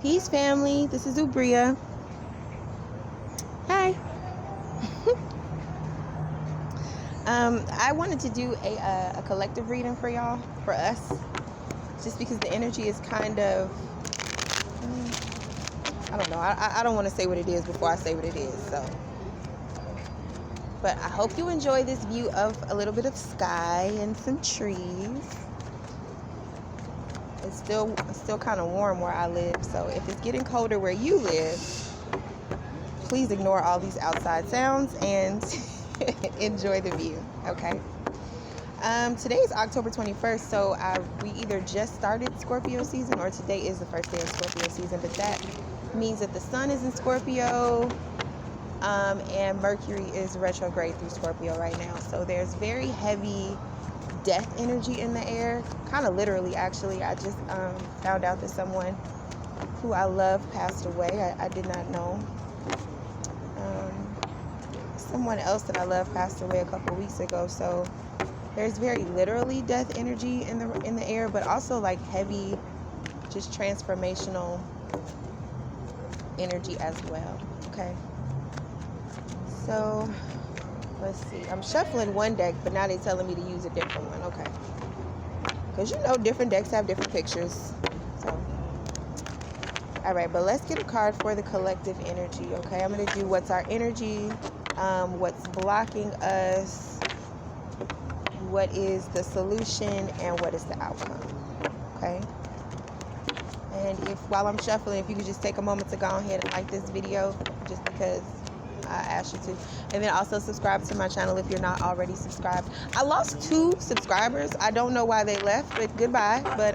Peace, family. This is Oubria. Hi. I wanted to do a collective reading for y'all, for us, just because the energy is kind of, I don't know. I don't want to say what it is before I say what it is. So, but I hope you enjoy this view of a little bit of sky and some trees. It's still kind of warm where I live, so if it's getting colder where you live, please ignore all these outside sounds and enjoy the view. Okay. Today is October 21st, so we either just started Scorpio season or today is the first day of Scorpio season, but that means that the sun is in Scorpio, and Mercury is retrograde through Scorpio right now. So there's very heavy death energy in the air, kind of literally. Actually, I just found out that someone who I love passed away. I did not know. Someone else that I love passed away a couple weeks ago. So there's very literally death energy in the air, but also like heavy, just transformational energy as well. Okay. So let's see. I'm shuffling one deck, but now they're telling me to use a different one. Okay. Because you know different decks have different pictures. So, all right, but let's get a card for the collective energy. Okay, I'm going to do what's our energy, what's blocking us, what is the solution, and what is the outcome. Okay. And while I'm shuffling, if you could just take a moment to go ahead and like this video, just because I asked you to, and then also subscribe to my channel if you're not already subscribed. I lost 2 subscribers. I don't know why they left, but goodbye. But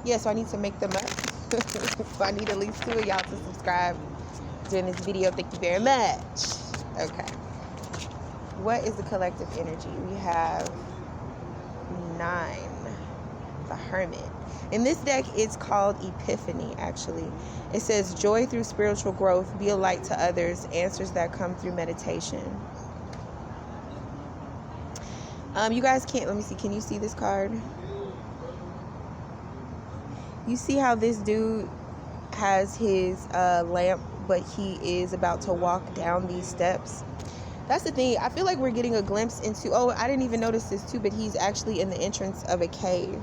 yeah, so I need to make them up. So I need at least 2 of y'all to subscribe during this video. Thank you very much. Okay, what is the collective energy? We have 9, the Hermit. In this deck, it's called Epiphany, actually. It says, joy through spiritual growth, be a light to others, answers that come through meditation. You guys can't, let me see, can you see this card? You see how this dude has his lamp, but he is about to walk down these steps? That's the thing. I feel like we're getting a glimpse into, oh, I didn't even notice this too, but he's actually in the entrance of a cave.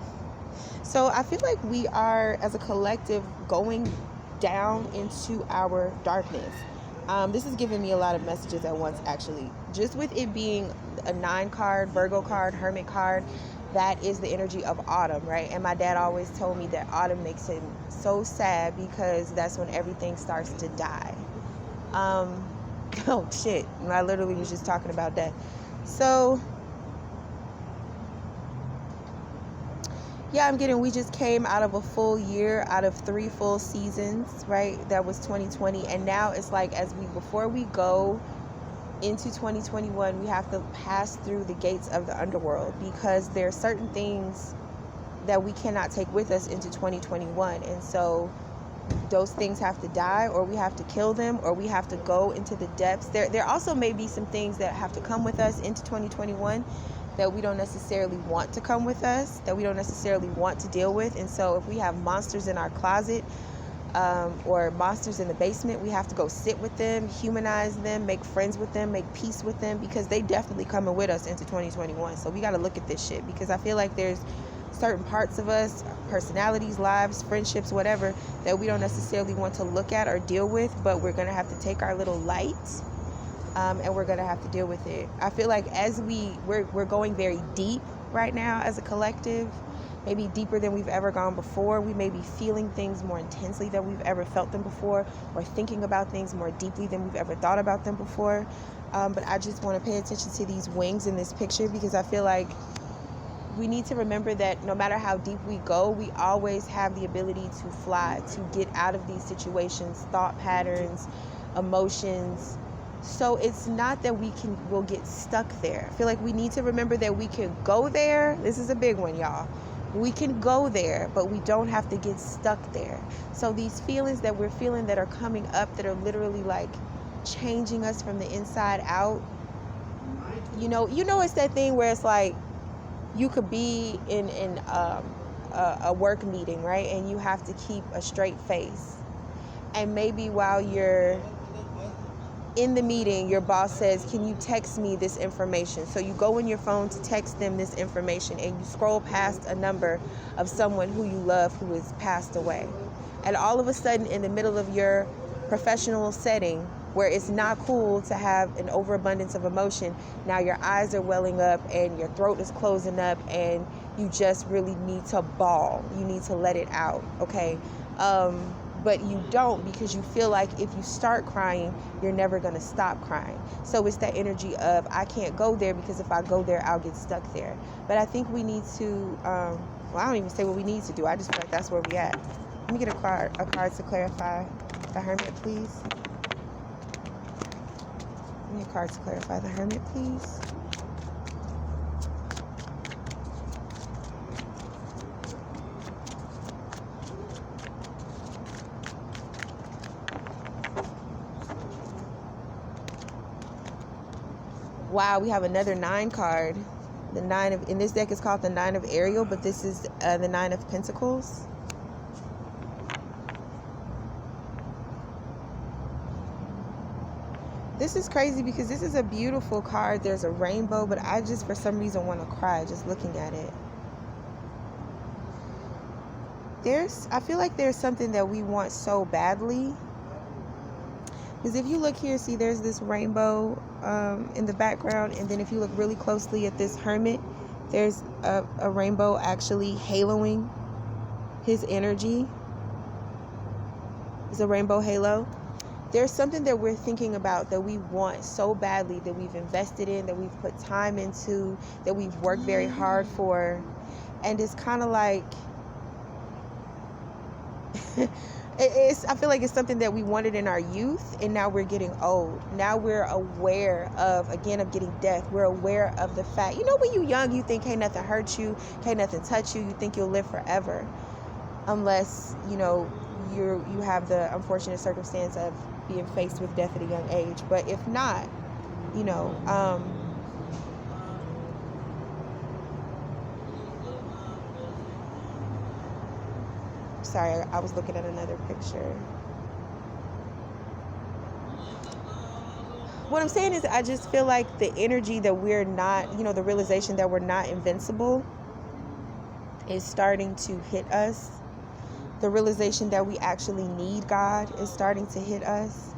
So I feel like we are, as a collective, going down into our darkness. This is giving me a lot of messages at once, actually. Just with it being a 9 card, Virgo card, Hermit card, that is the energy of autumn, right? And my dad always told me that autumn makes him so sad because that's when everything starts to die. Oh, shit. I literally was just talking about that. So yeah, we just came out of a full year, out of 3 full seasons, right? That was 2020. And now it's like, before we go into 2021, we have to pass through the gates of the underworld, because there are certain things that we cannot take with us into 2021. And so those things have to die, or we have to kill them, or we have to go into the depths. There also may be some things that have to come with us into 2021 that we don't necessarily want to come with us, that we don't necessarily want to deal with. And so if we have monsters in our closet, or monsters in the basement, we have to go sit with them, humanize them, make friends with them, make peace with them, because they definitely coming with us into 2021. So we got to look at this shit, because I feel like there's certain parts of us, personalities, lives, friendships, whatever, that we don't necessarily want to look at or deal with, but we're going to have to take our little light, and we're going to have to deal with it. I feel like as we're going very deep right now as a collective, maybe deeper than we've ever gone before. We may be feeling things more intensely than we've ever felt them before, or thinking about things more deeply than we've ever thought about them before. But I just want to pay attention to these wings in this picture, because I feel like we need to remember that no matter how deep we go, we always have the ability to fly, to get out of these situations, thought patterns, emotions. So it's not that we'll get stuck there. I feel like we need to remember that we can go there. This is a big one, y'all. We can go there, but we don't have to get stuck there. So these feelings that we're feeling that are coming up, that are literally like changing us from the inside out, you know, it's that thing where it's like, you could be in a work meeting, right? And you have to keep a straight face. And maybe while you're in the meeting, your boss says, can you text me this information? So you go in your phone to text them this information, and you scroll past a number of someone who you love who has passed away. And all of a sudden, in the middle of your professional setting, where it's not cool to have an overabundance of emotion, now your eyes are welling up and your throat is closing up, and you just really need to bawl. You need to let it out, okay? But you don't, because you feel like if you start crying, you're never going to stop crying. So it's that energy of, I can't go there because if I go there, I'll get stuck there. But I think we need to, well, I don't even say what we need to do. I just feel like that's where we at. Let me get a card to clarify the Hermit, please. Give me a card to clarify the Hermit, please. Wow, we have another 9 card. The 9 of, in this deck is called the 9 of Ariel, but this is the 9 of Pentacles. This is crazy because this is a beautiful card. There's a rainbow, but I just for some reason want to cry just looking at it. I feel like there's something that we want so badly. Because if you look here, see there's this rainbow in the background, and then if you look really closely at this Hermit, there's a rainbow actually haloing his energy. It's a rainbow halo. There's something that we're thinking about that we want so badly, that we've invested in, that we've put time into, that we've worked very hard for, and it's kind of like I feel like it's something that we wanted in our youth, and now we're getting old. Now we're aware of getting death. We're aware of the fact, when you're young, you think can't nothing hurt you, can't nothing touch you. You think you'll live forever, unless you have the unfortunate circumstance of being faced with death at a young age. But if not, sorry, I was looking at another picture. What I'm saying is, I just feel like the energy that we're not, the realization that we're not invincible is starting to hit us. The realization that we actually need God is starting to hit us.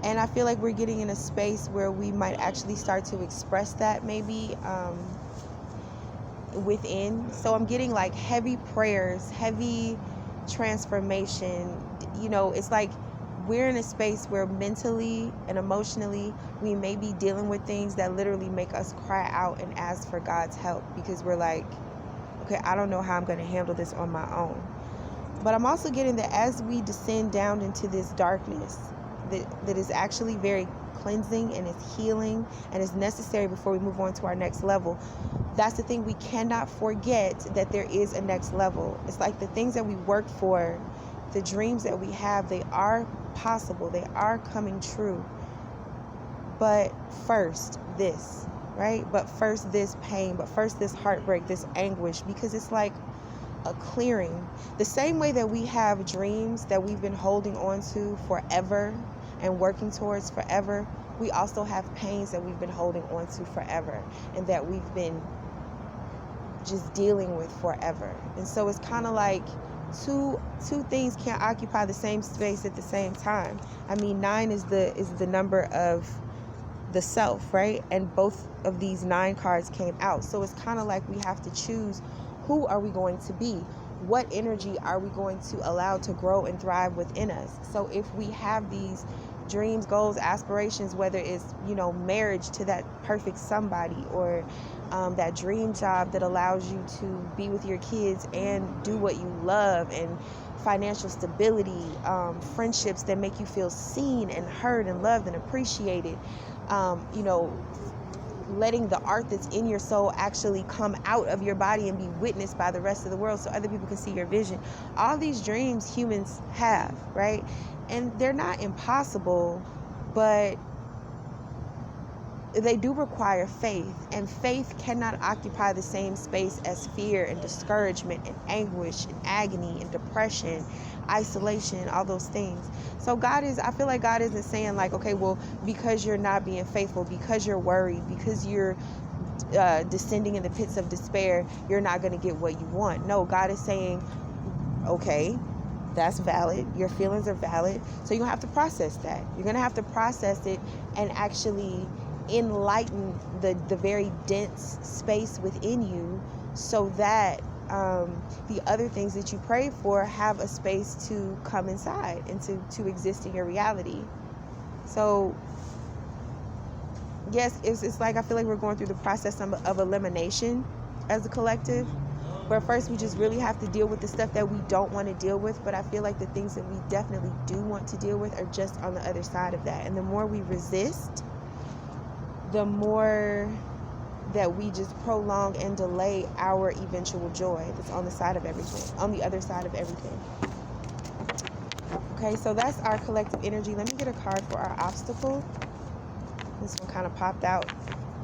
And I feel like we're getting in a space where we might actually start to express that maybe within. So I'm getting like heavy prayers, heavy transformation. It's like we're in a space where mentally and emotionally we may be dealing with things that literally make us cry out and ask for God's help, because we're like, okay, I don't know how I'm going to handle this on my own. But I'm also getting that as we descend down into this darkness, that is actually very cleansing and is healing and is necessary before we move on to our next level. That's the thing, we cannot forget that there is a next level. It's like the things that we work for, the dreams that we have, they are possible, they are coming true. But first this, right? But first this pain, but first this heartbreak, this anguish, because it's like a clearing. The same way that we have dreams that we've been holding on to forever and working towards forever, we also have pains that we've been holding on to forever and that we've been just dealing with forever. And so it's kind of like two things can't occupy the same space at the same time. I mean, 9 is the number of the self, right? And both of these 9 cards came out. So it's kind of like we have to choose, who are we going to be? What energy are we going to allow to grow and thrive within us? So if we have these dreams, goals, aspirations, whether it's, marriage to that perfect somebody, or that dream job that allows you to be with your kids and do what you love, and financial stability, friendships that make you feel seen and heard and loved and appreciated, letting the art that's in your soul actually come out of your body and be witnessed by the rest of the world so other people can see your vision. All these dreams humans have, right? And they're not impossible, but they do require faith, and faith cannot occupy the same space as fear and discouragement and anguish and agony and depression, isolation, all those things. So I feel like God isn't saying like, okay, well, because you're not being faithful, because you're worried, because you're descending in the pits of despair, you're not going to get what you want. No, God is saying, okay, that's valid. Your feelings are valid. So you're going to have to process that. You're going to have to process it and actually enlighten the very dense space within you, so that the other things that you pray for have a space to come inside and to exist in your reality. So yes, it's like I feel like we're going through the process of elimination as a collective, where first we just really have to deal with the stuff that we don't want to deal with, but I feel like the things that we definitely do want to deal with are just on the other side of that. And the more we resist, the more that we just prolong and delay our eventual joy that's on the side of everything, on the other side of everything. Okay, so that's our collective energy. Let me get a card for our obstacle. This one kind of popped out.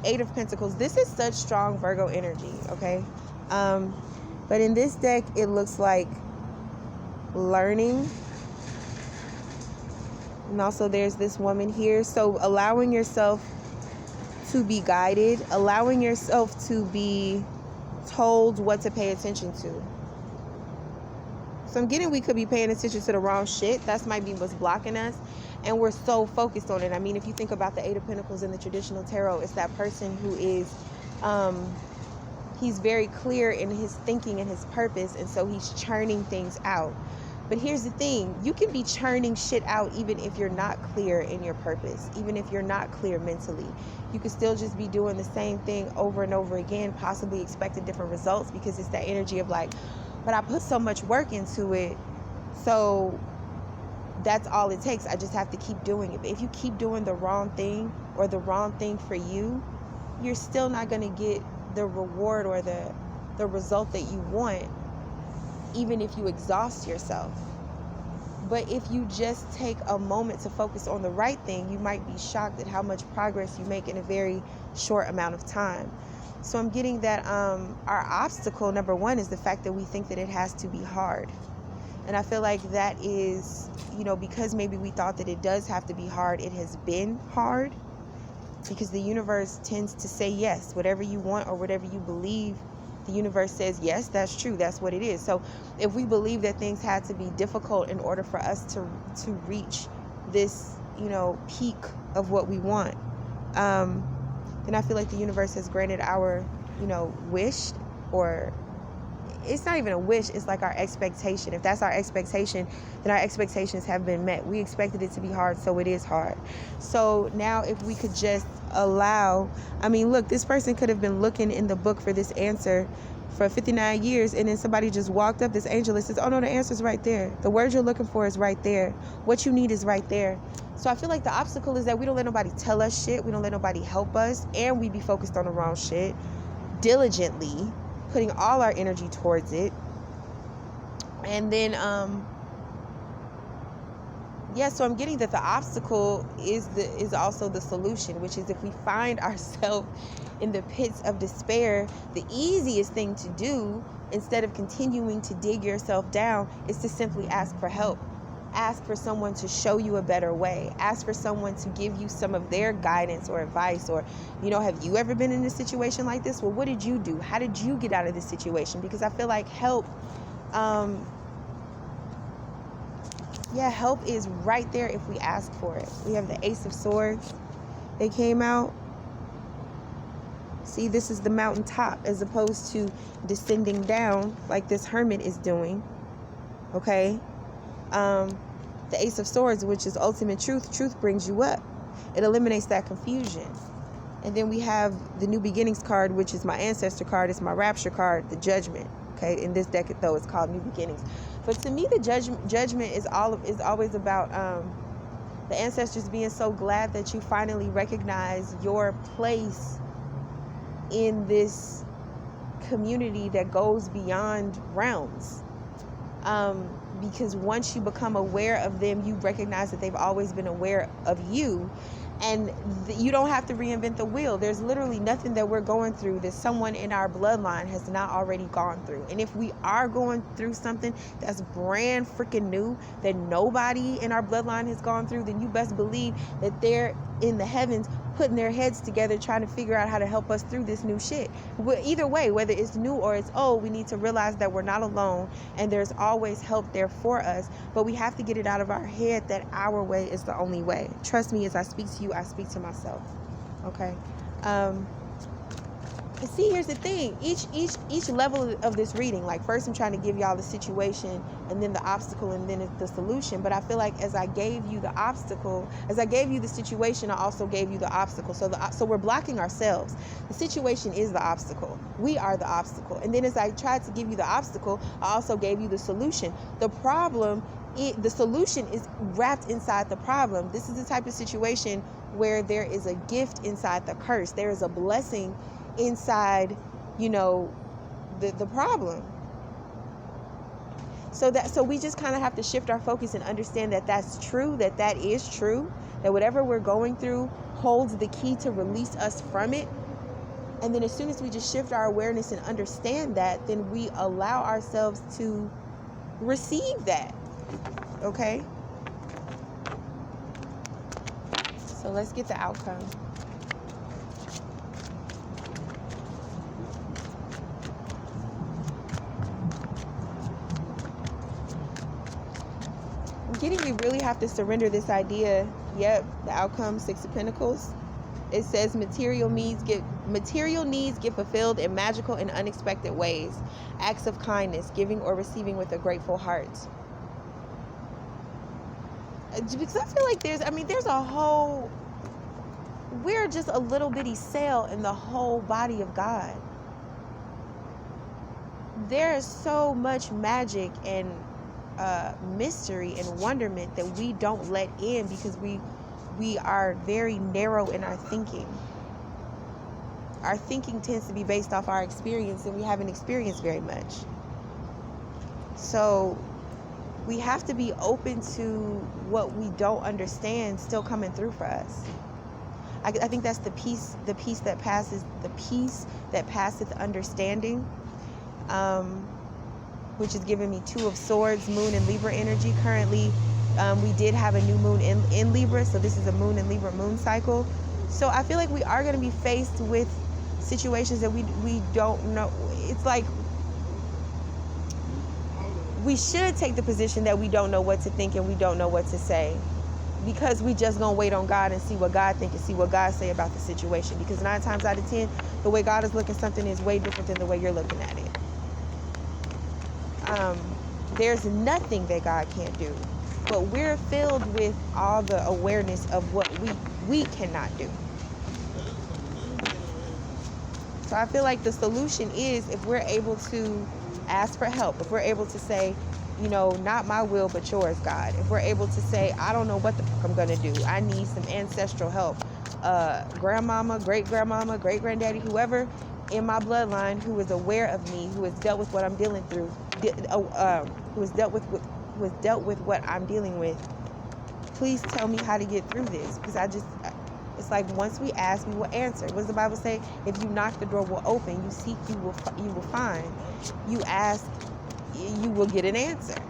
8 of Pentacles. This is such strong Virgo energy, okay? But in this deck, it looks like learning. And also there's this woman here. So allowing yourself to be guided, allowing yourself to be told what to pay attention to. So I'm getting we could be paying attention to the wrong shit. That might be what's blocking us. And we're so focused on it. I mean, if you think about the 8 of Pentacles in the traditional tarot, it's that person who is, he's very clear in his thinking and his purpose. And so he's churning things out. But here's the thing, you can be churning shit out even if you're not clear in your purpose, even if you're not clear mentally. You could still just be doing the same thing over and over again, possibly expecting different results, because it's that energy of like, but I put so much work into it, so that's all it takes. I just have to keep doing it. But if you keep doing the wrong thing or the wrong thing for you, you're still not going to get the reward or the result that you want, even if you exhaust yourself. But if you just take a moment to focus on the right thing, you might be shocked at how much progress you make in a very short amount of time. So I'm getting that our obstacle, number one, is the fact that we think that it has to be hard. And I feel like that is, because maybe we thought that it does have to be hard, it has been hard. Because the universe tends to say yes, whatever you want or whatever you believe, the universe says, yes, that's true. That's what it is. So if we believe that things had to be difficult in order for us to reach this, peak of what we want, then I feel like the universe has granted our, wish, or it's not even a wish. It's like our expectation. If that's our expectation, then our expectations have been met. We expected it to be hard, so it is hard. So now if we could just allow, look, this person could have been looking in the book for this answer for 59 years, and then somebody just walked up, this angel, and says, oh no, the answer's right there. The word you're looking for is right there. What you need is right there. So I feel like the obstacle is that we don't let nobody tell us shit. We don't let nobody help us, and we be focused on the wrong shit diligently, putting all our energy towards it. And then so I'm getting that the obstacle is also the solution, which is if we find ourselves in the pits of despair, the easiest thing to do, instead of continuing to dig yourself down, is to simply ask for help. Ask for someone to show you a better way. Ask for someone to give you some of their guidance or advice. Or, have you ever been in a situation like this? Well, what did you do? How did you get out of this situation? Because I feel like help, help is right there if we ask for it. We have the Ace of Swords. They came out. See, this is the mountaintop as opposed to descending down like this hermit is doing. Okay? The Ace of Swords, which is ultimate truth. Truth brings you up. It eliminates that confusion. And then we have the New Beginnings card, which is my ancestor card. It's my rapture card, the Judgment. Okay, in this deck, though, it's called New Beginnings. But to me, the judgment is always about the ancestors being so glad that you finally recognize your place in this community that goes beyond realms. Because once you become aware of them, you recognize that they've always been aware of you. And you don't have to reinvent the wheel. There's literally nothing that we're going through that someone in our bloodline has not already gone through. And if we are going through something that's brand freaking new that nobody in our bloodline has gone through, then you best believe that they're in the heavens putting their heads together trying to figure out how to help us through this new shit. Either way, whether it's new or it's old, we need to realize that we're not alone and there's always help there for us. But we have to get it out of our head that our way is the only way. Trust me, as I speak to you, I speak to myself. Okay. See, here's the thing. Each level of this reading, like first I'm trying to give y'all the situation and then the obstacle and then the solution. But I feel like as I gave you the obstacle, as I gave you the situation, I also gave you the obstacle. So we're blocking ourselves. The situation is the obstacle. We are the obstacle. And then as I tried to give you the obstacle, I also gave you the solution. The problem, the solution is wrapped inside the problem. This is the type of situation where there is a gift inside the curse. There is a blessing inside, the problem. So we just kind of have to shift our focus and understand that that's true, that is true, that whatever we're going through holds the key to release us from it. And then as soon as we just shift our awareness and understand that, then we allow ourselves to receive that. Okay? So let's get the outcome. We really have to surrender this idea. Yep, the outcome, 6 of Pentacles. It says material needs get fulfilled in magical and unexpected ways. Acts of kindness, giving or receiving with a grateful heart. Because I feel like we're just a little bitty cell in the whole body of God. There is so much magic and mystery and wonderment that we don't let in because we are very narrow in our thinking. Our thinking tends to be based off our experience, and we haven't experienced very much. So we have to be open to what we don't understand still coming through for us. I think that's the peace that passeth understanding. Which is giving me 2 of Swords, Moon and Libra energy. Currently, we did have a new moon in Libra, so this is a Moon and Libra moon cycle. So I feel like we are going to be faced with situations that we don't know. It's like we should take the position that we don't know what to think and we don't know what to say, because we just going to wait on God and see what God thinks and see what God say about the situation. Because 9 times out of 10, the way God is looking at something is way different than the way you're looking at it. There's nothing that God can't do, but we're filled with all the awareness of what we cannot do. So I feel like the solution is if we're able to ask for help, if we're able to say, not my will but yours, God. If we're able to say, I don't know what the fuck I'm gonna do, I need some ancestral help. Grandmama, great-grandmama, great-granddaddy, whoever in my bloodline who is aware of me, who has dealt with what I'm dealing through, who has dealt with what I'm dealing with, please tell me how to get through this. Because it's like once we ask, we will answer. What does the Bible say? If you knock, the door will open. You seek, you will find. You ask, you will get an answer.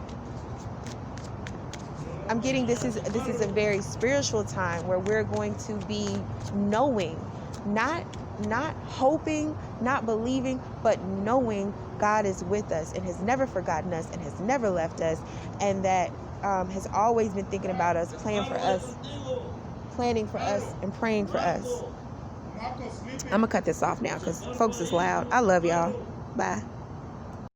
I'm getting this is a very spiritual time where we're going to be knowing, not hoping, not believing, but knowing God is with us and has never forgotten us and has never left us, and that has always been thinking about us, planning for us, and praying for us. I'm gonna cut this off now because folks is loud. I love y'all. Bye.